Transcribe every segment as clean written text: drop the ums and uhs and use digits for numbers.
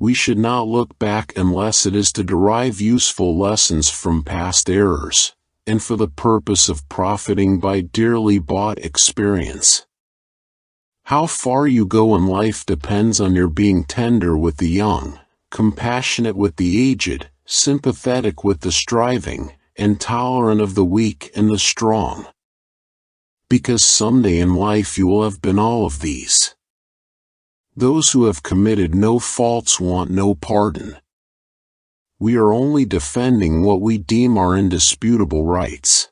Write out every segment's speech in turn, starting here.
we should not look back unless it is to derive useful lessons from past errors, and for the purpose of profiting by dearly bought experience. How far you go in life depends on your being tender with the young, compassionate with the aged, sympathetic with the striving, and tolerant of the weak and the strong. Because someday in life you will have been all of these. Those who have committed no faults want no pardon. We are only defending what we deem our indisputable rights.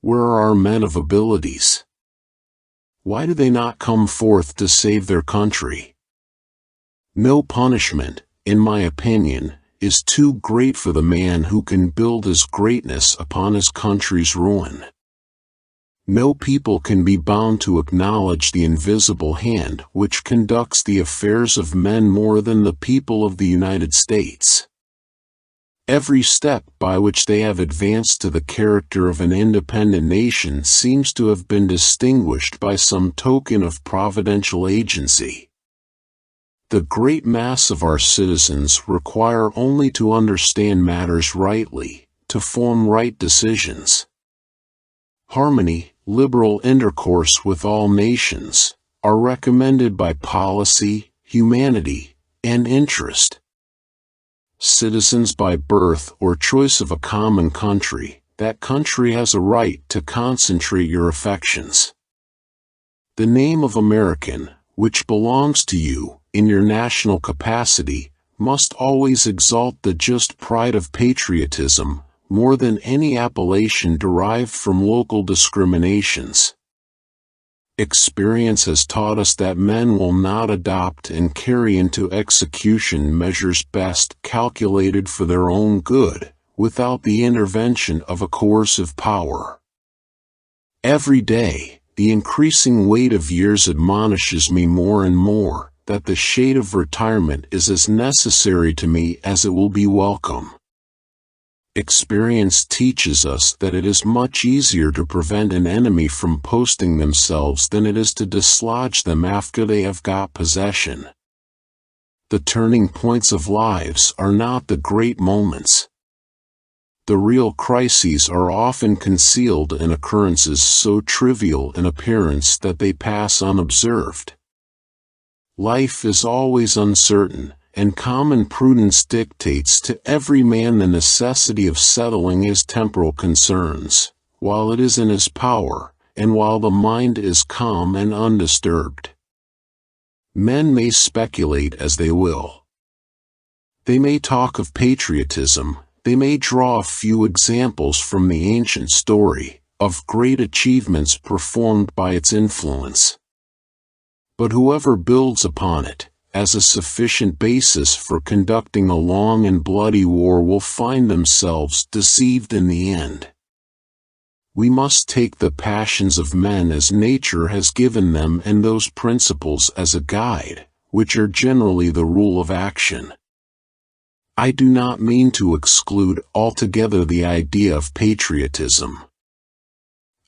Where are our men of abilities? Why do they not come forth to save their country? No punishment, in my opinion, is too great for the man who can build his greatness upon his country's ruin. No people can be bound to acknowledge the invisible hand which conducts the affairs of men more than the people of the United States. Every step by which they have advanced to the character of an independent nation seems to have been distinguished by some token of providential agency. The great mass of our citizens require only to understand matters rightly, to form right decisions. Harmony, liberal intercourse with all nations, are recommended by policy, humanity, and interest. Citizens by birth or choice of a common country, that country has a right to concentrate your affections. The name of American, which belongs to you, in your national capacity, must always exalt the just pride of patriotism, more than any appellation derived from local discriminations. Experience has taught us that men will not adopt and carry into execution measures best calculated for their own good, without the intervention of a coercive power. Every day, the increasing weight of years admonishes me more and more that the shade of retirement is as necessary to me as it will be welcome. Experience teaches us that it is much easier to prevent an enemy from posting themselves than it is to dislodge them after they have got possession. The turning points of lives are not the great moments. The real crises are often concealed in occurrences so trivial in appearance that they pass unobserved. Life is always uncertain, and common prudence dictates to every man the necessity of settling his temporal concerns, while it is in his power, and while the mind is calm and undisturbed. Men may speculate as they will. They may talk of patriotism, they may draw a few examples from the ancient story, of great achievements performed by its influence. But whoever builds upon it, as a sufficient basis for conducting a long and bloody war will find themselves deceived in the end. We must take the passions of men as nature has given them and those principles as a guide, which are generally the rule of action. I do not mean to exclude altogether the idea of patriotism.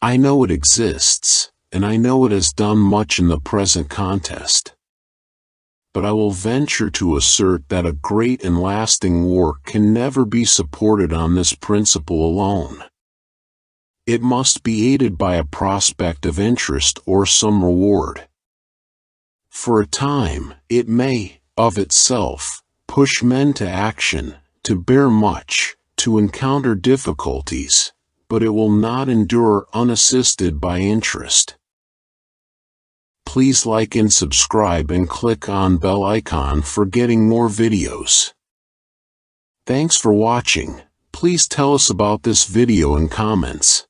I know it exists, and I know it has done much in the present contest. But I will venture to assert that a great and lasting war can never be supported on this principle alone. It must be aided by a prospect of interest or some reward. For a time, it may, of itself, push men to action, to bear much, to encounter difficulties, but it will not endure unassisted by interest. Please like and subscribe and click on bell icon for getting more videos. Thanks for watching. Please tell us about this video in comments.